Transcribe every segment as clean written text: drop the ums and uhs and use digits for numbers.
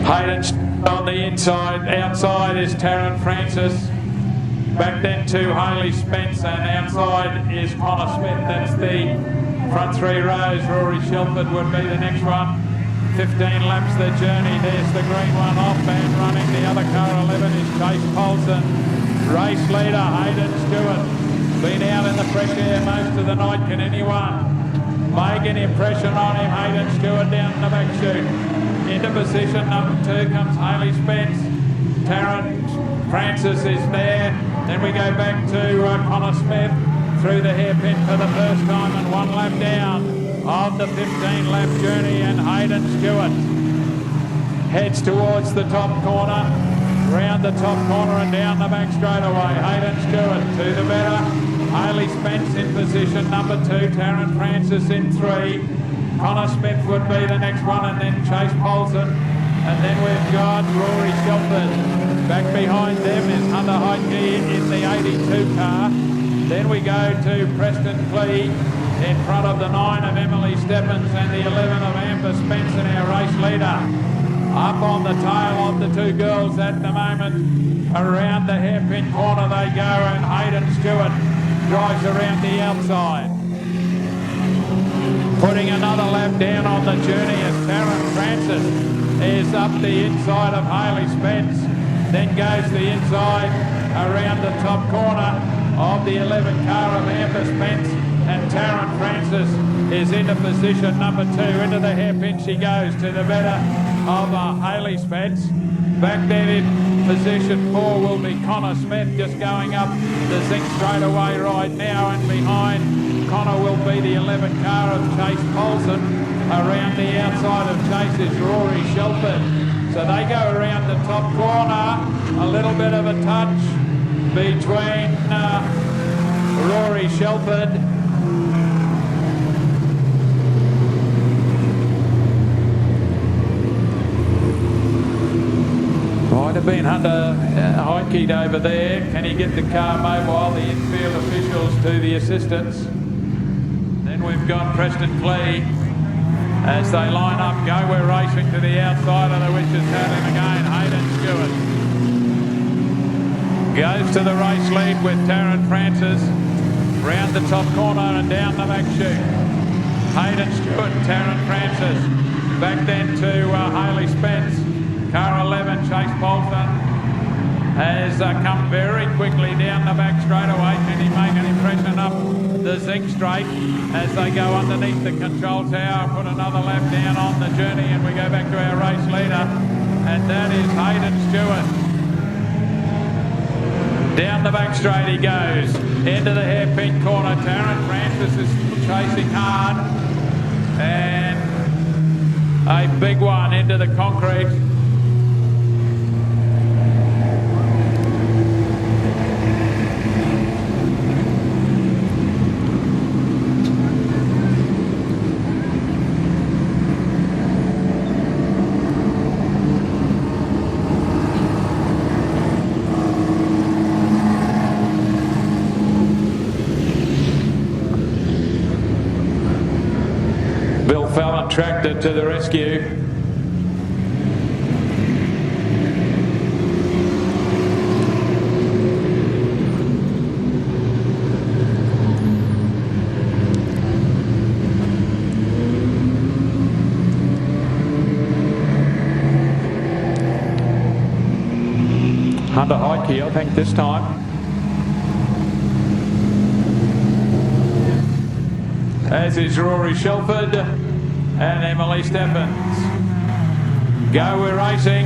Hayden on the inside. Outside is Tarrant Francis. Back then to Hayley Spence, and outside is Connor Smith. That's the front three rows. Rory Shelford would be the next one. 15 laps the journey. There's the green one off and running. The other car 11 is Chase Polson. Race leader Hayden Stewart. Been out in the fresh air most of the night. Can anyone make an impression on him? Hayden Stewart down the back chute. Into position number 2 comes Hayley Spence. Tarrant Francis is there. Then we go back to Connor Smith through the hairpin for the first time, and 1 lap down of the 15-lap journey, and Hayden Stewart heads towards the top corner, round the top corner and down the back straightaway. Hayden Stewart to the better. Hayley Spence in position number 2, Tarrant Francis in 3. Connor Smith would be the next one, and then Chase Polson. And then we've got Rory Shelford. Back behind them is Hunter Heitke in the 82 car. Then we go to Preston Clee in front of the 9 of Emily Stephens and the 11 of Amber Spencer, our race leader. Up on the tail of the 2 girls at the moment. Around the hairpin corner they go, and Hayden Stewart drives around the outside. Putting another lap down on the journey as Tarrant Francis is up the inside of Hayley Spence. Then goes the inside around the top corner of the 11 car of Amber Spence, and Tarrant Francis is into position number 2. Into the hairpin she goes to the better of Hayley Spence. Back there in position 4 will be Connor Smith, just going up the zinc straightaway right now, and behind Connor will be the 11 car of Chase Polson. Around the outside of Chase is Rory Shelford. So they go around the top corner, a little bit of a touch between Rory Shelford might have been Hunter Heitke over there. Can he get the car mobile? The infield officials to the assistance. Then we've got Preston Clee as they line up. Go, we're racing to the outside of the Witches had him again. Hayden Stewart goes to the race lead with Tarrant Francis. Round the top corner and down the back chute. Hayden Stewart, Tarrant Francis. Back then to Hayley Spence. Car 11, Chase Polson, has come very quickly down the back straightaway. Can he make an impression up the zinc straight as they go underneath the control tower? Put another lap down on the journey, and we go back to our race leader, and that is Hayden Stewart. Down the back straight he goes, into the hairpin corner. Tarrant Francis is chasing hard, and a big one into the concrete. Fallon tractor to the rescue. Hunter Heitke, I think, this time. As is Rory Shelford and Emily Stephens. Go, we're racing.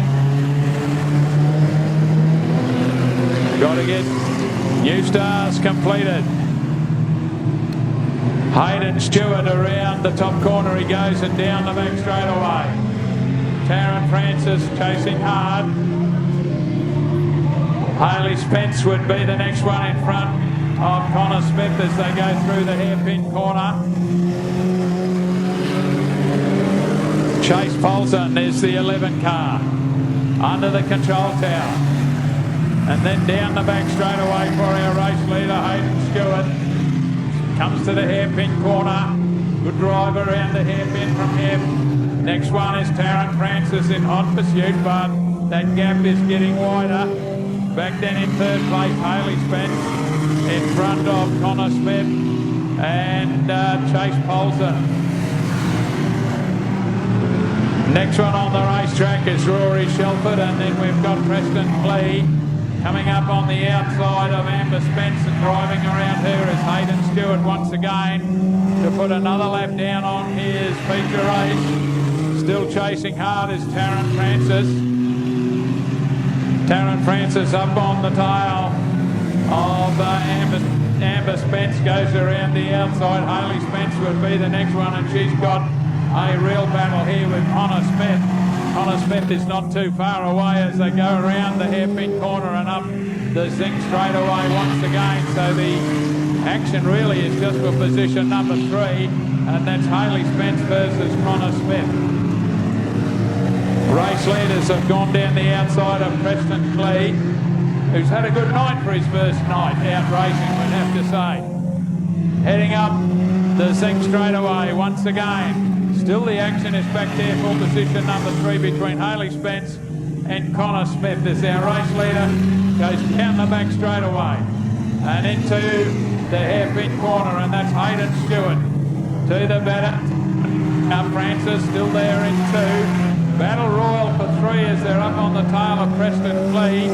Got to get New Stars completed. Hayden Stewart around the top corner he goes, and down the back straightaway. Tarrant Francis chasing hard. Hayley Spence would be the next one in front of Connor Smith as they go through the hairpin corner. Chase Polson is the 11 car under the control tower, and then down the back straight away for our race leader Hayden Stewart. Comes to the hairpin corner, good drive around the hairpin from him. Next one is Tarrant Francis in hot pursuit, but that gap is getting wider. Back then in third place, Haley Spence in front of Connor Smith and Chase Polson. Next one on the racetrack is Rory Shelford, and then we've got Preston Clee coming up on the outside of Amber Spence, and driving around her is Hayden Stewart once again to put another lap down on his feature race. Still chasing hard is Tarrant Francis. Tarrant Francis up on the tail of Amber Spence, goes around the outside. Haley Spence would be the next one, and she's got a real battle here with Connor Smith. Connor Smith is not too far away as they go around the hairpin corner and up the zinc straightaway once again. So the action really is just for position number 3, and that's Haley Spence versus Connor Smith. Race leaders have gone down the outside of Preston Clee, who's had a good night for his first night out racing, we'd have to say. Heading up the zinc straightaway once again. Still the action is back there for position number 3 between Haley Spence and Connor Smith as our race leader goes down the back straightaway and into the hairpin corner, and that's Hayden Stewart to the batter. Francis still there in 2. Battle royal for 3 as they're up on the tail of Preston Clee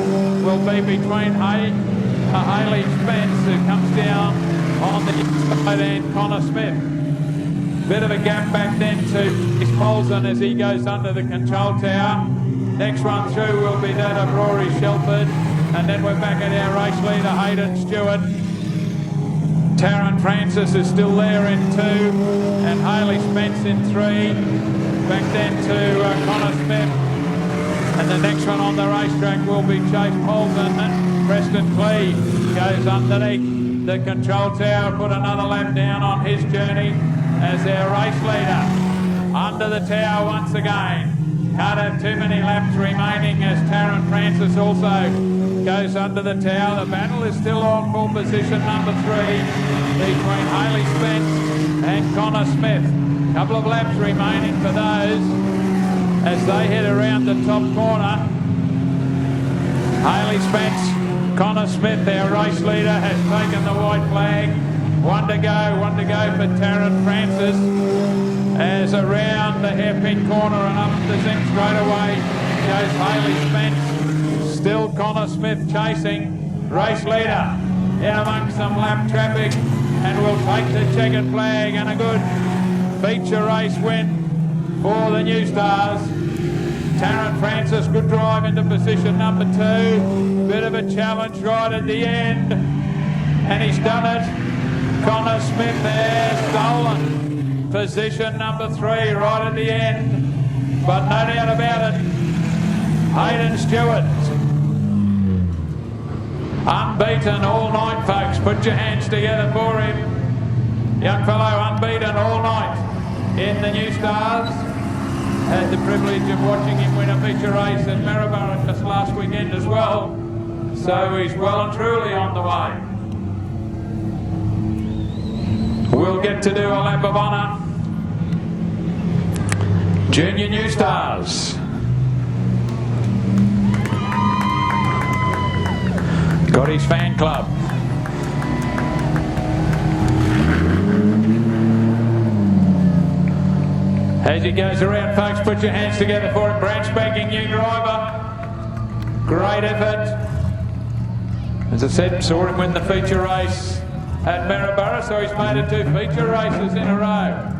will be between Haley Spence, who comes down on the inside, and Connor Smith. Bit of a gap back then to Polson as he goes under the control tower. Next one through will be that of Rory Shelford, and then we're back at our race leader Hayden Stewart. Tarrant Francis is still there in 2, and Haley Spence in 3. Back then to Connor Smith, and the next one on the racetrack will be Chase Polson. And Preston Clee goes underneath the control tower, put another lap down on his journey as our race leader under the tower once again. Can't have too many laps remaining as Tarrant Francis also goes under the tower. The battle is still on for position number 3 between Haley Spence and Connor Smith. Couple of laps remaining for those as they head around the top corner. Haley Spence, Connor Smith, our race leader, has taken the white flag. One to go for Tarrant Francis as around the hairpin corner and up the zinc straightaway goes Haley Spence. Still Connor Smith chasing. Race leader in amongst some lap traffic, and will take the checkered flag, and a good feature race win for the New Stars. Tarrant Francis, good drive into position number 2. Bit of a challenge right at the end, and he's done it. Connor Smith there, stolen position number 3 right at the end, but no doubt about it, Hayden Stewart, unbeaten all night, folks. Put your hands together for him. Young fellow unbeaten all night in the New Stars. Had the privilege of watching him win a feature race at Maryborough just last weekend as well, so he's well and truly on the way. We'll get to do a lap of honour. Junior New Stars. Got his fan club. As he goes around, folks, put your hands together for him. Brand spanking new driver. Great effort. As I said, saw him win the feature race at Maryborough, so he's made it 2 feature races in a row.